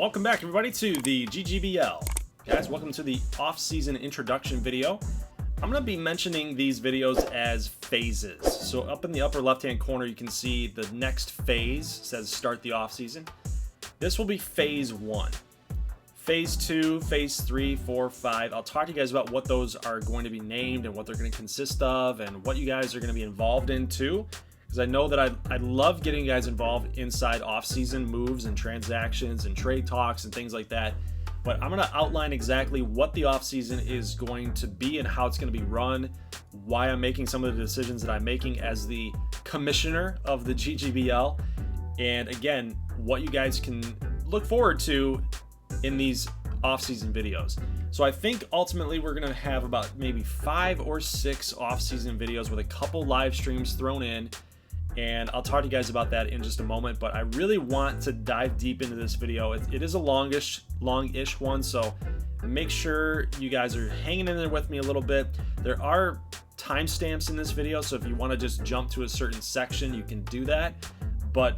Welcome back, everybody, to the GGBL. Guys, welcome to the off-season introduction video. I'm going to be mentioning these videos as phases. So up in the upper left-hand corner, you can see the next phase says start the off-season. This will be phase 1. Phase 2, phase 3, 4, 5. I'll talk to you guys about what those are going to be named and what they're going to consist of and what you guys are going to be involved in too. Because I know that I love getting you guys involved inside off-season moves and transactions and trade talks and things like that. But I'm going to outline exactly what the off-season is going to be and how it's going to be run, why I'm making some of the decisions that I'm making as the commissioner of the GGBL, and again, what you guys can look forward to in these off-season videos. So I think ultimately we're going to have about maybe 5 or 6 off-season videos with a couple live streams thrown in. And I'll talk to you guys about that in just a moment, but I really want to dive deep into this video. It is a longish one, so make sure you guys are hanging in there with me a little bit. There are timestamps in this video, so if you want to just jump to a certain section, you can do that. But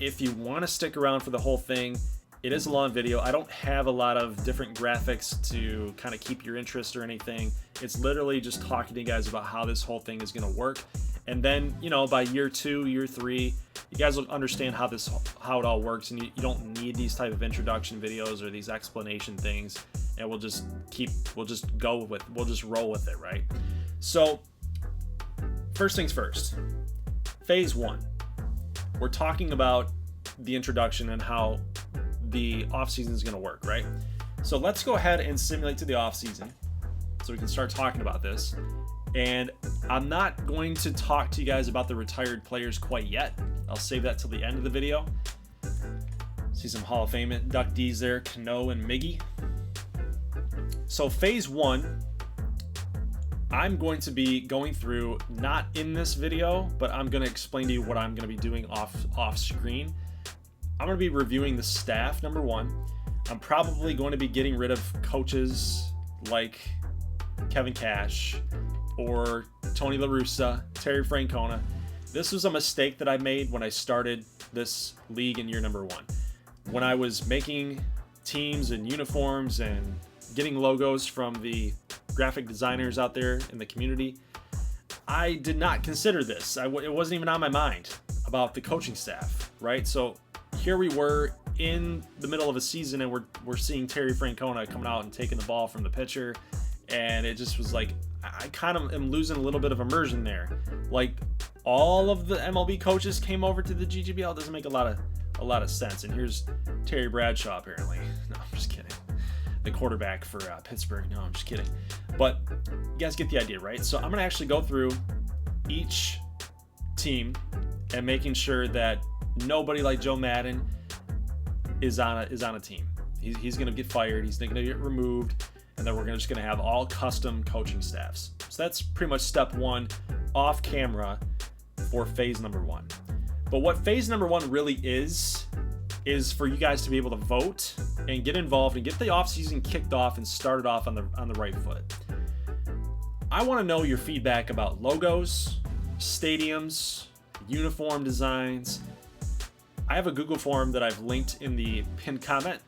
if you want to stick around for the whole thing, it is a long video. I don't have a lot of different graphics to kind of keep your interest or anything. It's literally just talking to you guys about how this whole thing is going to work. And then, you know, by year 2, year 3, you guys will understand how it all works, and you don't need these type of introduction videos or these explanation things. And we'll just roll with it, right? So, first things first. Phase 1. We're talking about the introduction and how the off-season is going to work, right? So let's go ahead and simulate to the off-season so we can start talking about this. And I'm not going to talk to you guys about the retired players quite yet. I'll save that till the end of the video. See some Hall of Fame inductees there, Cano and Miggy. So phase 1, I'm going to be going through, not in this video, but I'm going to explain to you what I'm going to be doing off screen. I'm going to be reviewing the staff, number 1. I'm probably going to be getting rid of coaches like Kevin Cash or Tony La Russa, Terry Francona. This was a mistake that I made when I started this league in year number 1. When I was making teams and uniforms and getting logos from the graphic designers out there in the community, I did not consider this. It wasn't even on my mind about the coaching staff, right? So here we were in the middle of a season, and we're seeing Terry Francona coming out and taking the ball from the pitcher, and it just was like, I kind of am losing a little bit of immersion there. Like, all of the MLB coaches came over to the GGBL. It doesn't make a lot of sense. And here's Terry Bradshaw, apparently. No, I'm just kidding. The quarterback for Pittsburgh. No, I'm just kidding. But you guys get the idea, right? So I'm going to actually go through each team and making sure that nobody like Joe Madden is on a team. He's going to get fired. He's going to get removed. And then we're just going to have all custom coaching staffs. So that's pretty much step 1 off camera for phase number 1. But what phase number 1 really is for you guys to be able to vote and get involved and get the offseason kicked off and started off on the right foot. I want to know your feedback about logos, stadiums, uniform designs. I have a Google form that I've linked in the pinned comment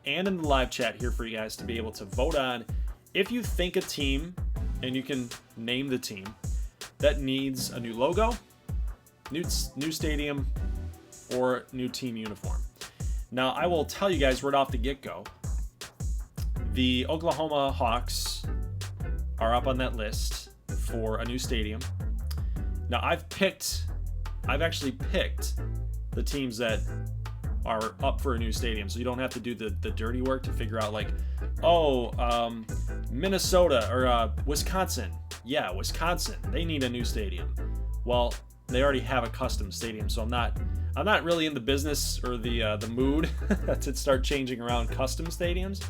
and in the live chat here for you guys to be able to vote on if you think a team, and you can name the team, that needs a new logo, new stadium, or new team uniform. Now, I will tell you guys right off the get-go, the Oklahoma Hawks are up on that list for a new stadium. Now, I've actually picked the teams that are up for a new stadium, so you don't have to do the dirty work to figure out, like, Minnesota or Wisconsin. Yeah, Wisconsin, they need a new stadium. Well, they already have a custom stadium, so I'm not really in the business or the mood to start changing around custom stadiums.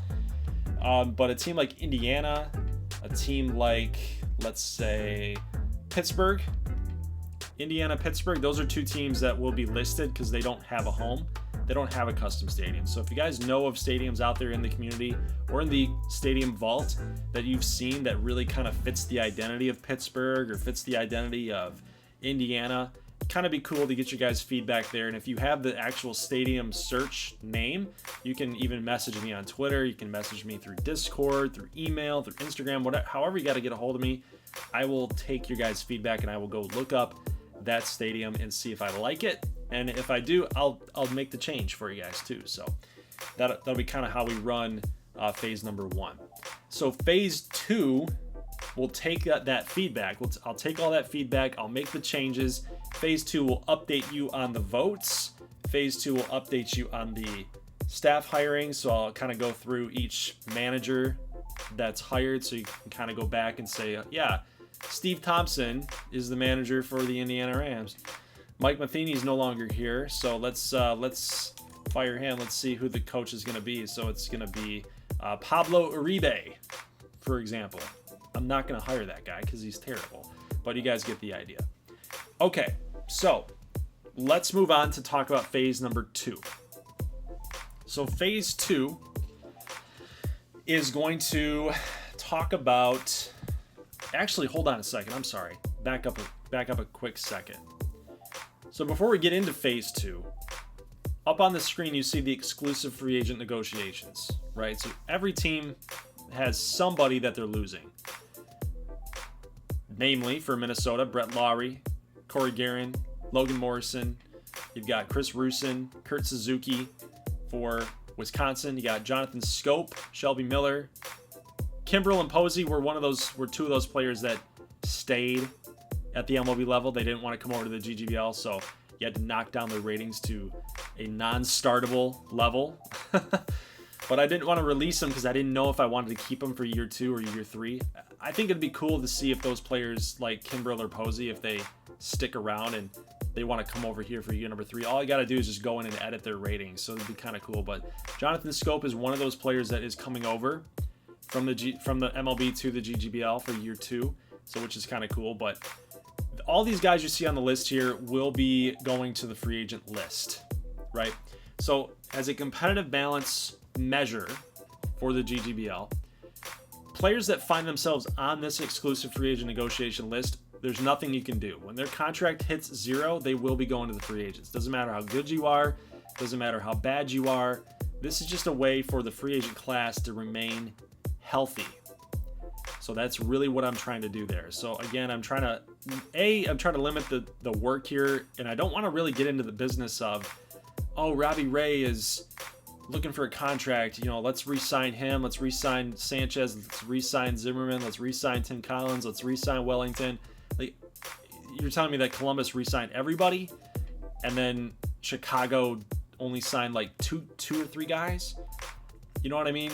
But a team like Indiana, a team like, let's say, Pittsburgh, Indiana, Pittsburgh, those are 2 teams that will be listed because they don't have a home. They don't have a custom stadium. So if you guys know of stadiums out there in the community or in the stadium vault that you've seen that really kind of fits the identity of Pittsburgh or fits the identity of Indiana, kind of be cool to get your guys' feedback there. And if you have the actual stadium search name, you can even message me on Twitter. You can message me through Discord, through email, through Instagram, whatever, however you got to get a hold of me. I will take your guys' feedback and I will go look up that stadium and see if I like it. And if I do, I'll make the change for you guys too. So that'll be kind of how we run phase number 1. So phase 2, we'll take that feedback. I'll take all that feedback. I'll make the changes. Phase 2 will update you on the votes. Phase 2 will update you on the staff hiring. So I'll kind of go through each manager that's hired, so you can kind of go back and say, yeah, Steve Thompson is the manager for the Indiana Rams. Mike Matheny is no longer here, so let's fire him. Let's see who the coach is going to be. So it's going to be Pablo Uribe, for example. I'm not going to hire that guy because he's terrible, but you guys get the idea. Okay, so let's move on to talk about phase number 2. So phase 2 is going to talk about, actually, hold on a second. I'm sorry. Back up a quick second. So before we get into phase 2, up on the screen, you see the exclusive free agent negotiations, right? So every team has somebody that they're losing. Namely, for Minnesota, Brett Lawrie, Corey Guerin, Logan Morrison. You've got Chris Rusin, Kurt Suzuki. For Wisconsin, you got Jonathan Scope, Shelby Miller. Kimbrel and Posey were two of those players that stayed at the MLB level. They didn't want to come over to the GGBL, so you had to knock down their ratings to a non-startable level. But I didn't want to release them because I didn't know if I wanted to keep them for year 2 or year 3. I think it'd be cool to see if those players like Kimbrel or Posey, if they stick around and they want to come over here for year number 3. All I got to do is just go in and edit their ratings, so it'd be kind of cool. But Jonathan Scope is one of those players that is coming over from the MLB to the GGBL for year 2, so which is kind of cool. But all these guys you see on the list here will be going to the free agent list, right? So as a competitive balance measure for the GGBL, players that find themselves on this exclusive free agent negotiation list, there's nothing you can do. When their contract hits 0, they will be going to the free agents. Doesn't matter how good you are, doesn't matter how bad you are. This is just a way for the free agent class to remain healthy. So that's really what I'm trying to do there. So again, I'm trying to limit the work here, and I don't want to really get into the business of, oh, Robbie Ray is looking for a contract, let's re-sign him, let's re-sign Sanchez, let's re-sign Zimmerman, let's re-sign Tim Collins, let's re-sign Wellington. Like, you're telling me that Columbus re-signed everybody, and then Chicago only signed like two or three guys? You know what I mean?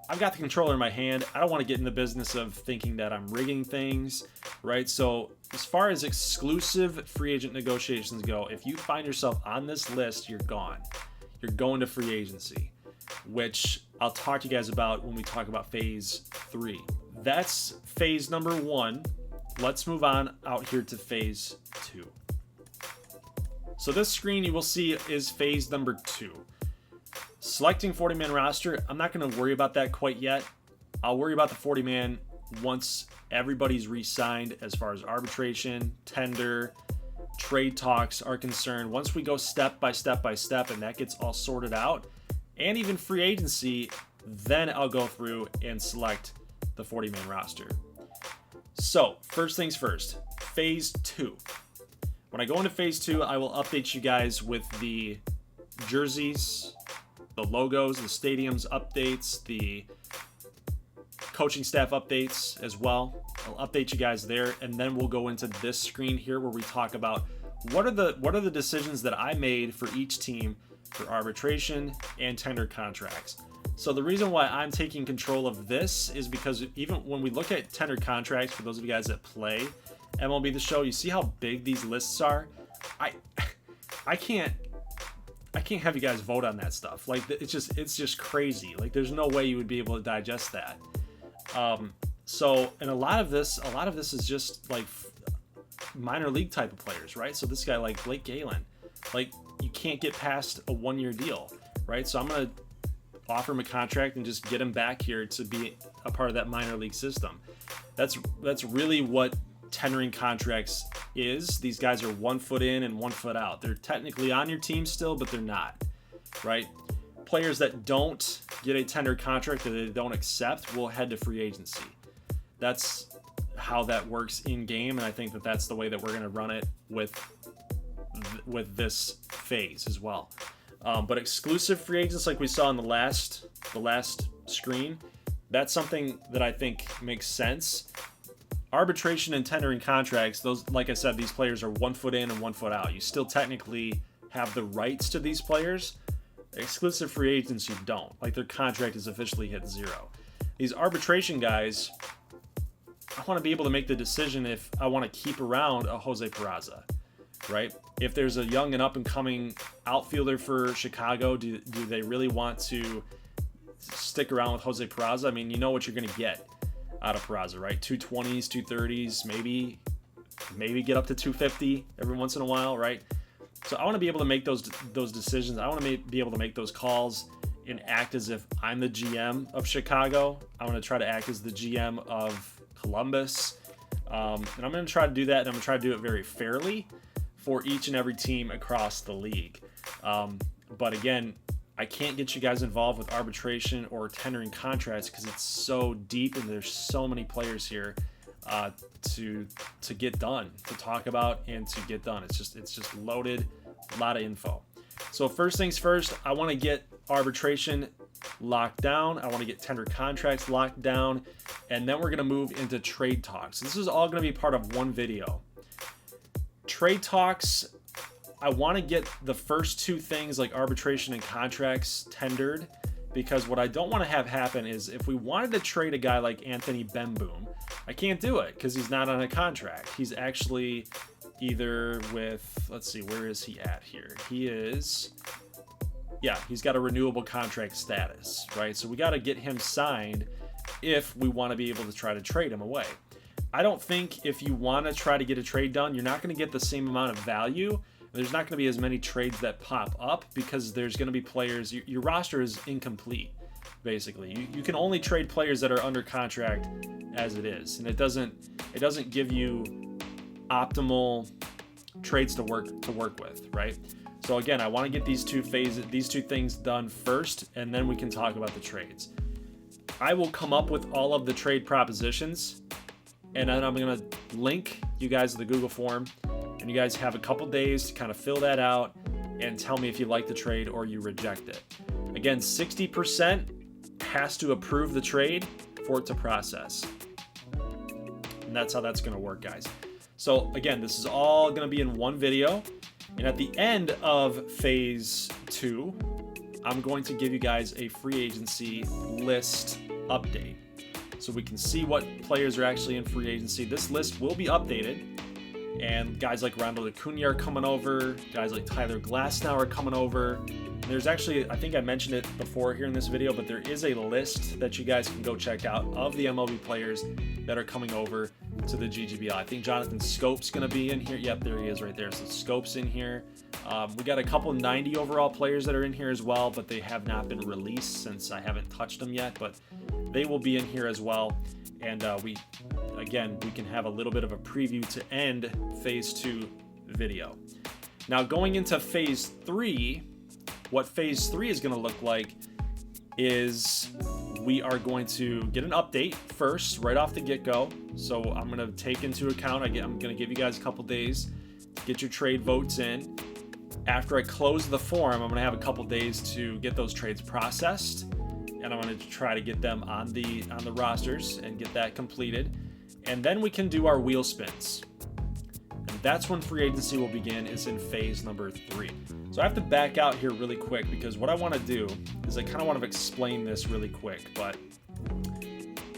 I've got the controller in my hand. I don't want to get in the business of thinking that I'm rigging things, right? So as far as exclusive free agent negotiations go, if you find yourself on this list, you're gone. You're going to free agency, which I'll talk to you guys about when we talk about phase 3. That's phase number 1. Let's move on out here to phase 2. So this screen you will see is phase number 2. Selecting 40-man roster, I'm not going to worry about that quite yet. I'll worry about the 40-man once everybody's re-signed as far as arbitration, tender, trade talks are concerned. Once we go step by step by step and that gets all sorted out, and even free agency, then I'll go through and select the 40-man roster. So first things first, phase 2. When I go into phase 2, I will update you guys with the jerseys, the logos, the stadiums updates, the coaching staff updates as well. I'll update you guys there, and then we'll go into this screen here where we talk about what are the decisions that I made for each team for arbitration and tender contracts. So the reason why I'm taking control of this is because even when we look at tender contracts, for those of you guys that play MLB The Show, you see how big these lists are. I can't have you guys vote on that stuff. Like, it's just crazy. Like, there's no way you would be able to digest that. So, and a lot of this is just like minor league type of players, right? So this guy like Blake Galen, like, you can't get past a 1-year deal, right? So I'm gonna offer him a contract and just get him back here to be a part of that minor league system. That's really what tendering contracts is. These guys are 1 foot in and 1 foot out. They're technically on your team still, but they're not, right? Players that don't get a tender contract that they don't accept will head to free agency. That's how that works in game, and I think that that's the way that we're going to run it with this phase as well. But exclusive free agents, like we saw in the last screen, that's something that I think makes sense. Arbitration and tendering contracts, those, like I said, these players are 1 foot in and 1 foot out. You still technically have the rights to these players. Exclusive free agents, you don't. Like, their contract is officially hit 0. These arbitration guys, I want to be able to make the decision if I want to keep around a Jose Peraza, right? If there's a young and up-and-coming outfielder for Chicago, do they really want to stick around with Jose Peraza? I mean, you know what you're going to get out of Peraza, right? 220s, 230s, maybe get up to 250 every once in a while, right? So I want to be able to make those decisions. I want to be able to make those calls and act as if I'm the GM of Chicago. I want to try to act as the GM of Columbus. And I'm going to try to do that, and I'm going to try to do it very fairly for each and every team across the league. But again, I can't get you guys involved with arbitration or tendering contracts because it's so deep and there's so many players here to get done, to talk about and to get done. It's just loaded, a lot of info. So first things first, I want to get arbitration locked down. I want to get tender contracts locked down, and then we're going to move into trade talks. This is all going to be part of one video. Trade talks, I want to get the first 2 things like arbitration and contracts tendered, because what I don't want to have happen is if we wanted to trade a guy like Anthony Bemboom, I can't do it because he's not on a contract. He's actually either with, let's see, where is he at here? He is, yeah, he's got a renewable contract status, right? So we got to get him signed if we want to be able to try to trade him away. I don't think if you want to try to get a trade done, you're not going to get the same amount of value. There's not going to be as many trades that pop up because there's going to be players, your roster is incomplete, basically. You can only trade players that are under contract as it is, and it doesn't give you optimal trades to work with, right? So again, I want to get these 2 things done first, and then we can talk about the trades. I will come up with all of the trade propositions, and then I'm going to link you guys to the Google form, and you guys have a couple days to kind of fill that out and tell me if you like the trade or you reject it. Again, 60% has to approve the trade for it to process. And that's how that's going to work, guys. So again, this is all going to be in one video. And at the end of phase 2, I'm going to give you guys a free agency list update, so we can see what players are actually in free agency. This list will be updated, and guys like Ronald Acuna are coming over, guys like Tyler Glasnow are coming over. And there's actually, I think I mentioned it before here in this video, but there is a list that you guys can go check out of the MLB players that are coming over to the GGBL. I think Jonathan Scope's going to be in here. Yep, there he is right there. So Scope's in here. We got a couple 90 overall players that are in here as well, but they have not been released since I haven't touched them yet, but they will be in here as well. And we can have a little bit of a preview to end phase 2 video. Now going into phase 3, what phase 3 is going to look like is we are going to get an update first, right off the get-go. So I'm going to take into account, I'm going to give you guys a couple days to get your trade votes in. After I close the form, I'm going to have a couple days to get those trades processed, and I'm going to try to get them on the rosters and get that completed. And then we can do our wheel spins. And that's when free agency will begin, is in phase number 3. So I have to back out here really quick, because what I want to do is I kind of want to explain this really quick, but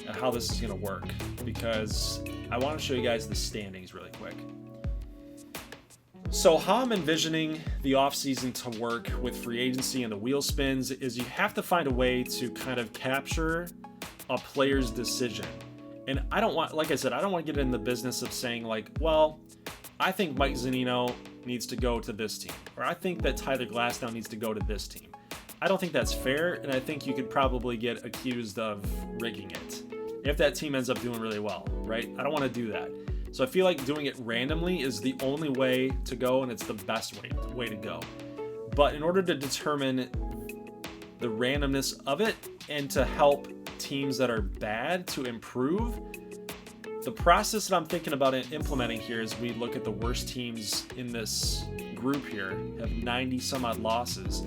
how this is going to work, because I want to show you guys the standings really quick. So how I'm envisioning the offseason to work with free agency and the wheel spins is you have to find a way to kind of capture a player's decision. And I don't want, like I said, I don't want to get in the business of saying like, well, I think Mike Zunino needs to go to this team, or I think that Tyler Glasnow needs to go to this team. I don't think that's fair, and I think you could probably get accused of rigging it if that team ends up doing really well, right? I don't want to do that. So I feel like doing it randomly is the only way to go, and it's the best way to go. But in order to determine the randomness of it and to help teams that are bad to improve, the process that I'm thinking about implementing here is we look at the worst teams in this group here, have 90 some odd losses.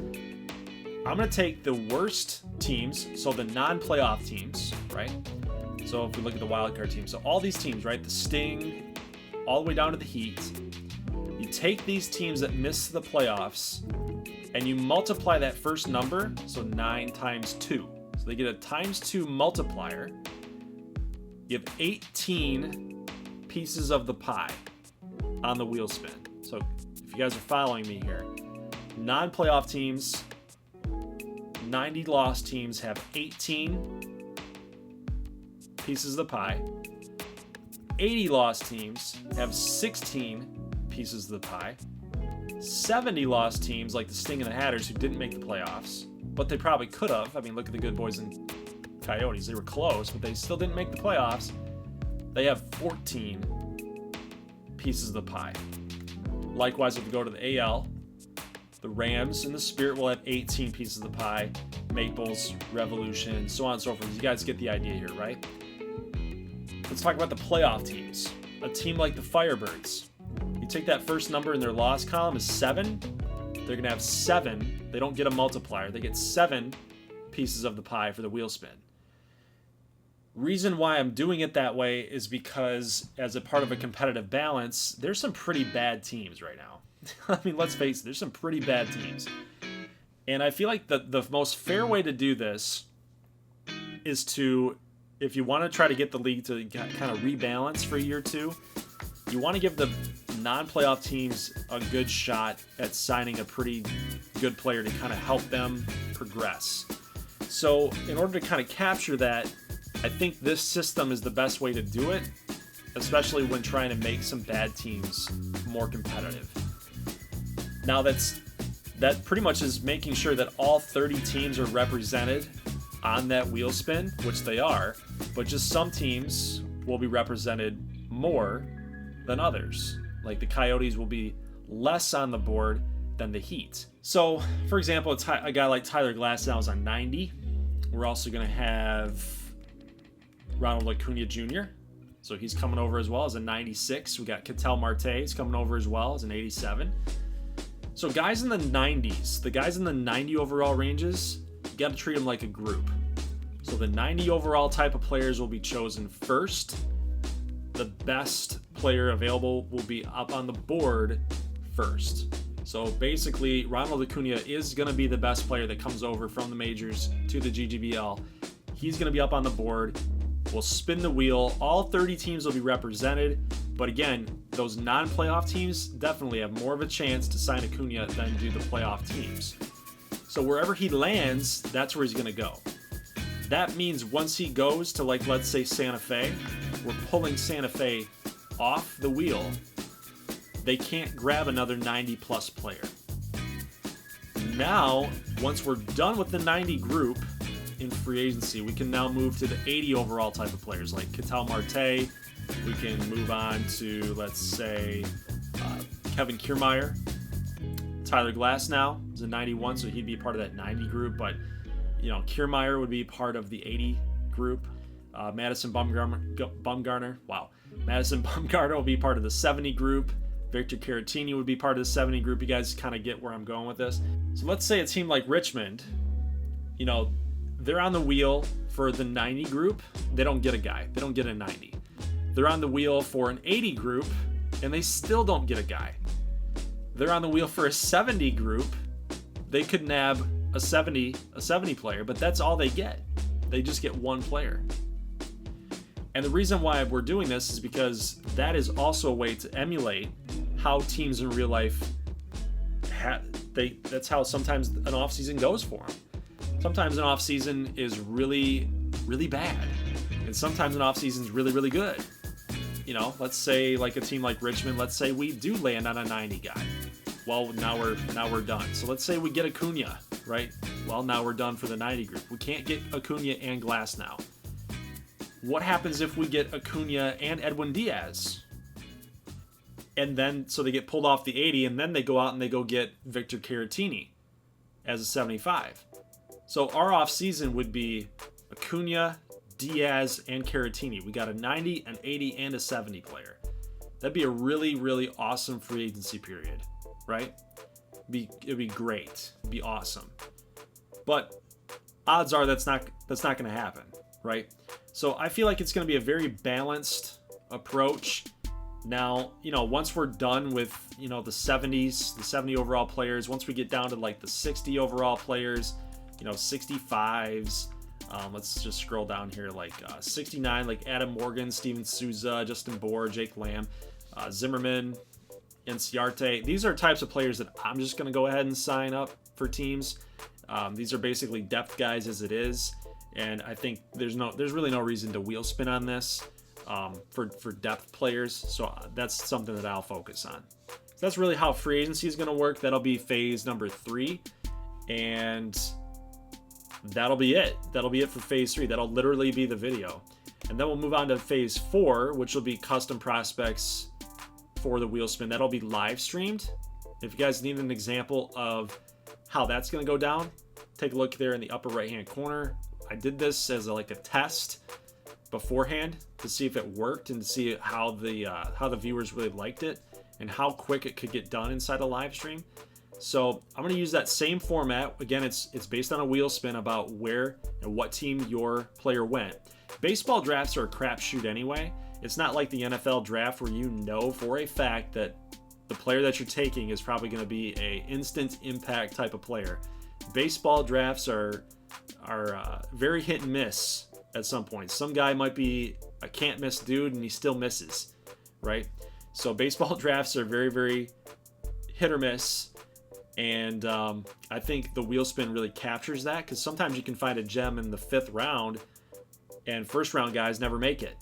I'm going to take the worst teams, so the non-playoff teams, right? So if we look at the wildcard teams, so all these teams, right? The Sting, all the way down to the Heat. You take these teams that miss the playoffs and you multiply that first number, so 9 times 2. So they get a times 2 multiplier. You have 18 pieces of the pie on the wheel spin. So if you guys are following me here, non-playoff teams, 90 loss teams have 18 pieces of the pie. 80 loss teams have 16 pieces of the pie. 70 loss teams, like the Sting and the Hatters, who didn't make the playoffs, but they probably could have. I mean, look at the good boys and Coyotes. They were close, but they still didn't make the playoffs. They have 14 pieces of the pie. Likewise, if we go to the AL, the Rams and the Spirit will have 18 pieces of the pie. Maples, Revolution, so on and so forth. You guys get the idea here, right? Let's talk about the playoff teams. A team like the Firebirds. You take that first number in their loss column is 7. They're going to have 7. They don't get a multiplier. They get 7 pieces of the pie for the wheel spin. Reason why I'm doing it that way is because as a part of a competitive balance, there's some pretty bad teams right now. I mean, let's face it, there's some pretty bad teams. And I feel like the most fair way to do this is to, if you want to try to get the league to kind of rebalance for a year or two, you want to give the non-playoff teams a good shot at signing a pretty good player to kind of help them progress. So in order to kind of capture that, I think this system is the best way to do it, especially when trying to make some bad teams more competitive. Now that pretty much is making sure that all 30 teams are represented on that wheel spin, which they are, but just some teams will be represented more than others. Like the Coyotes will be less on the board than the Heat. So, for example, a guy like Tyler Glasnow is on 90. We're also going to have Ronald Acuna Jr., so he's coming over as well as a 96. We got Ketel Marte, he's coming over as well as an 87. So guys in the 90s, the guys in the 90 overall ranges, you got to treat them like a group. So the 90 overall type of players will be chosen first. The best player available will be up on the board first. So basically, Ronald Acuna is going to be the best player that comes over from the majors to the GGBL. He's going to be up on the board. We'll spin the wheel. All 30 teams will be represented. But again, those non-playoff teams definitely have more of a chance to sign Acuna than do the playoff teams. So wherever he lands, that's where he's going to go. That means once he goes to, like, let's say Santa Fe, we're pulling Santa Fe off the wheel. They can't grab another 90-plus player. Now, once we're done with the 90 group in free agency, we can now move to the 80 overall type of players, like Ketel Marte. We can move on to, let's say, Kevin Kiermaier. Tyler Glasnow is a 91, so he'd be part of that 90 group. But, you know, Kiermaier would be part of the 80 group. Madison Bumgarner. Wow. Madison Bumgarner will be part of the 70 group. Victor Caratini would be part of the 70 group. You guys kind of get where I'm going with this. So let's say a team like Richmond, you know, they're on the wheel for the 90 group. They don't get a guy. They don't get a 90. They're on the wheel for an 80 group, and they still don't get a guy. They're on the wheel for a 70 group. They could nab a 70 player, but that's all they get. They just get one player. And the reason why we're doing this is because that is also a way to emulate how teams in real life, that's how sometimes an offseason goes for them. Sometimes an offseason is really, really bad. And sometimes an offseason is really, really good. You know, let's say like a team like Richmond, let's say we do land on a 90 guy. Well, now we're done. So let's say we get Acuna, right? Well, now we're done for the 90 group. We can't get Acuna and Glasnow. What happens if we get Acuna and Edwin Diaz? And then, so they get pulled off the 80, and then they go out and they go get Victor Caratini as a 75. So our offseason would be Acuna, Diaz, and Caratini. We got a 90, an 80, and a 70 player. That'd be a really, really awesome free agency period, right? It'd be great. It'd be awesome. But odds are that's not going to happen, right? So I feel like it's going to be a very balanced approach. Now, once we're done with, the 70s, the 70 overall players, once we get down to like the 60 overall players, 65s, let's just scroll down here, like 69, like Adam Morgan, Steven Souza, Justin Bohr, Jake Lamb, Zimmerman, Inciarte. These are types of players that I'm just going to go ahead and sign up for teams. These are basically depth guys as it is, and I think there's really no reason to wheel spin on this for depth players. So that's something that I'll focus on. So that's really how free agency is going to work. That'll be phase number 3, and that'll be it. That'll be it for phase 3. That'll literally be the video, and then we'll move on to phase 4, which will be custom prospects for the wheel spin. That'll be live streamed. If you guys need an example of how that's going to go down, take a look there in the upper right hand corner. I did this as a test beforehand to see if it worked and to see how the viewers really liked it and how quick it could get done inside a live stream. So I'm going to use that same format. Again, it's based on a wheel spin about where and what team your player went. Baseball drafts are a crapshoot anyway. It's not like the NFL draft where you know for a fact that the player that you're taking is probably going to be a instant impact type of player. Baseball drafts are very hit and miss at some point. Some guy might be a can't miss dude and he still misses, right? So baseball drafts are very, very hit or miss. And I think the wheel spin really captures that, because sometimes you can find a gem in the 5th round and first round guys never make it.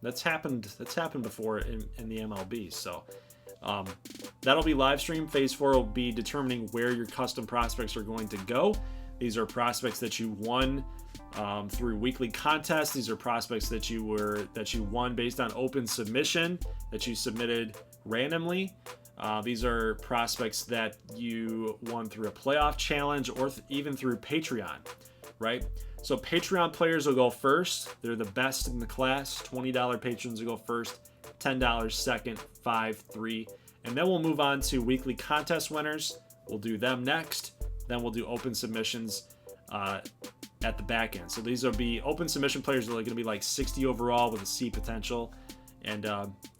That's happened before in the MLB. So that'll be live stream. Phase 4 will be determining where your custom prospects are going to go. These are prospects that you won through weekly contests. These are prospects that you won based on open submission that you submitted randomly. These are prospects that you won through a playoff challenge or even through Patreon, right? So Patreon players will go first. They're the best in the class. $20 patrons will go first, $10 second, 5, 3. And then we'll move on to weekly contest winners. We'll do them next. Then we'll do open submissions at the back end. So these will be open submission players that are going to be like 60 overall with a C potential. And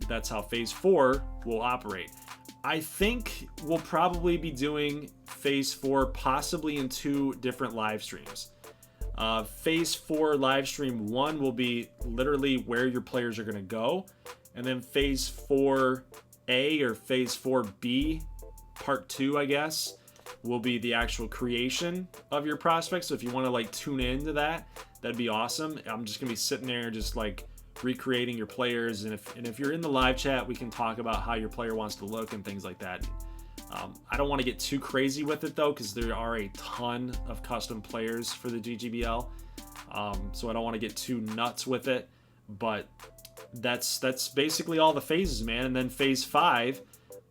that's how phase 4 will operate. I think we'll probably be doing phase 4 possibly in 2 different live streams. Phase 4 live stream 1 will be literally where your players are going to go. And then phase 4A or phase 4B, part 2, I guess, will be the actual creation of your prospects. So if you want to tune into that, that'd be awesome. I'm just going to be sitting there just recreating your players. And if you're in the live chat, we can talk about how your player wants to look and things like that. I don't want to get too crazy with it though, because there are a ton of custom players for the GGBL. So I don't want to get too nuts with it, but that's basically all the phases, man. And then phase 5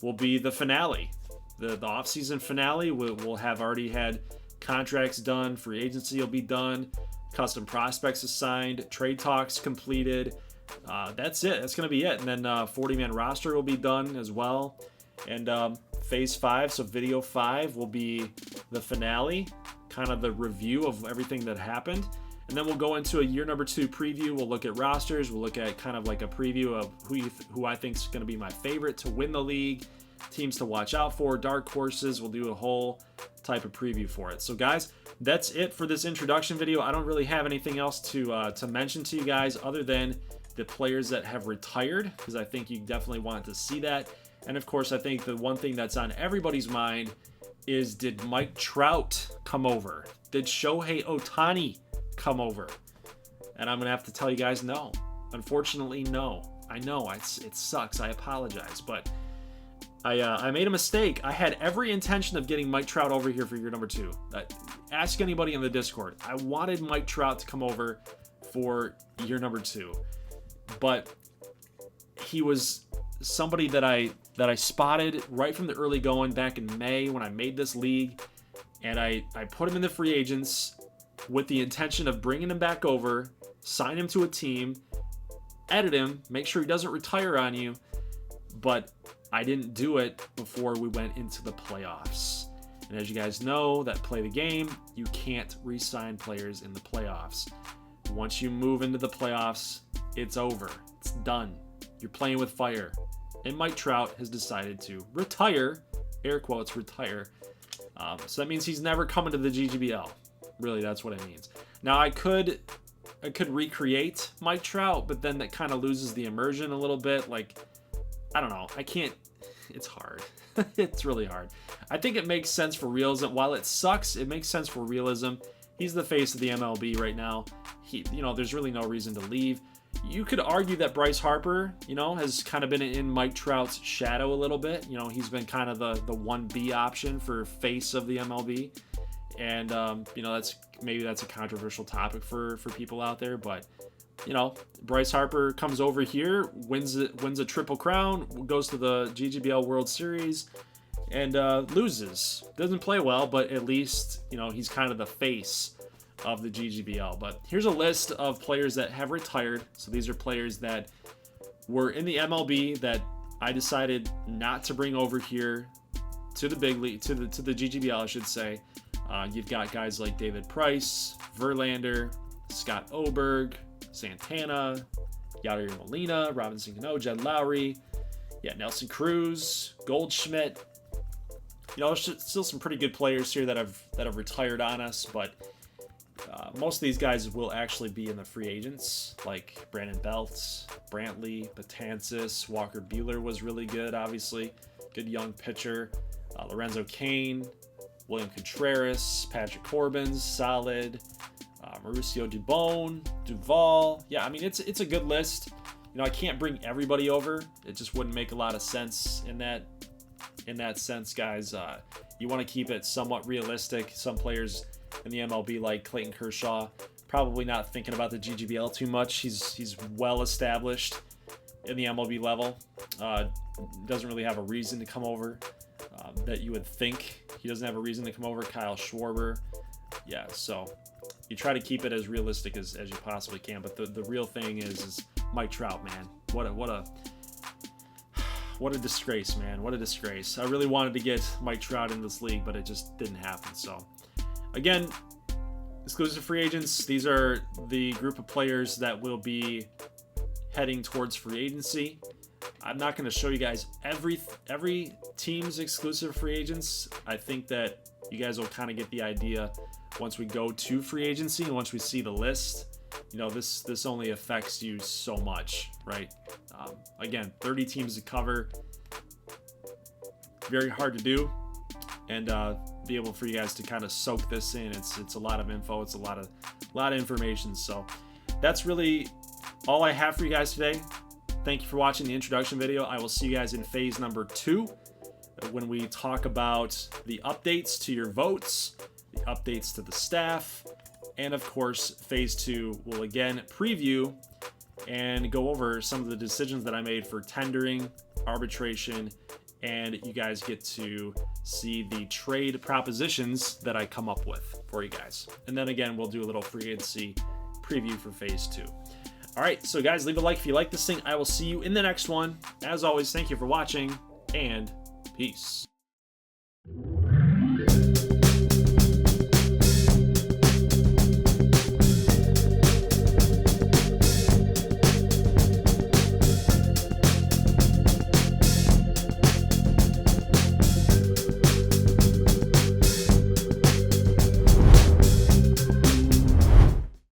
will be the finale, the off-season finale. We'll have already had contracts done, free agency will be done, custom prospects assigned, trade talks completed. That's it. That's going to be it. And then 40-man roster will be done as well. And phase 5, so video 5 will be the finale, kind of the review of everything that happened. And then we'll go into a year number 2 preview. We'll look at rosters. We'll look at kind of like a preview of who I think is going to be my favorite to win the league, teams to watch out for, dark horses. We'll do a whole type of preview for it. So guys, that's it for this introduction video. I don't really have anything else to mention to you guys other than the players that have retired, because I think you definitely want to see that. And of course, I think the one thing that's on everybody's mind is, did Mike Trout come over? Did Shohei Ohtani come over? And I'm going to have to tell you guys no. Unfortunately, no. I know, it sucks. I apologize. But I made a mistake. I had every intention of getting Mike Trout over here for year number 2. Ask anybody in the Discord. I wanted Mike Trout to come over for year number 2. But he was somebody that I spotted right from the early going back in May when I made this league, and I put him in the free agents with the intention of bringing him back over, sign him to a team, edit him, make sure he doesn't retire on you, but I didn't do it before we went into the playoffs. And as you guys know that play the game, you can't re-sign players in the playoffs. Once you move into the playoffs, it's over. It's done. You're playing with fire. And Mike Trout has decided to retire, air quotes, retire. So that means he's never coming to the GGBL. Really, that's what it means. Now, I could recreate Mike Trout, but then that kind of loses the immersion a little bit. Like, I don't know. I can't. It's hard. It's really hard. I think it makes sense for realism. While it sucks, it makes sense for realism. He's the face of the MLB right now. There's really no reason to leave. You could argue that Bryce Harper, has kind of been in Mike Trout's shadow a little bit. He's been kind of the 1B option for face of the MLB. And, that's a controversial topic for people out there. But, Bryce Harper comes over here, wins a triple crown, goes to the GGBL World Series, and loses. Doesn't play well, but at least, he's kind of the face of the GGBL. But here's a list of players that have retired. So these are players that were in the MLB that I decided not to bring over here to the big league, to the GGBL, I should say. You've got guys like David Price, Verlander, Scott Oberg, Santana, Yadier Molina, Robinson Cano, Jed Lowry, Nelson Cruz, Goldschmidt. Still some pretty good players here that have retired on us, but most of these guys will actually be in the free agents, like Brandon Belt, Brantley, Betances, Walker Buehler was really good, obviously. Good young pitcher. Lorenzo Cain, William Contreras, Patrick Corbin, solid. Mauricio Duvall. Yeah, I mean, it's a good list. I can't bring everybody over. It just wouldn't make a lot of sense in that sense, guys. You want to keep it somewhat realistic. Some players in the MLB, like Clayton Kershaw, probably not thinking about the GGBL too much. He's well established in the MLB level. Doesn't really have a reason to come over that you would think. He doesn't have a reason to come over. Kyle Schwarber. Yeah, so you try to keep it as realistic as you possibly can. But the real thing is Mike Trout, man. What a disgrace, man. What a disgrace. I really wanted to get Mike Trout in this league, but it just didn't happen. So, again, exclusive free agents. These are the group of players that will be heading towards free agency. I'm not going to show you guys every team's exclusive free agents. I think that you guys will kind of get the idea once we go to free agency and once we see the list. This only affects you so much, right? Again, 30 teams to cover. Very hard to do, and be able for you guys to kind of soak this in. It's a lot of info. It's a lot of information. So that's really all I have for you guys today. Thank you for watching the introduction video. I will see you guys in phase number 2 when we talk about the updates to your votes, the updates to the staff, and of course, phase 2 will again preview and go over some of the decisions that I made for tendering, arbitration, and you guys get to see the trade propositions that I come up with for you guys. And then again, we'll do a little free agency preview for phase 2. All right, so guys, leave a like if you like this thing. I will see you in the next one. As always, thank you for watching, and peace.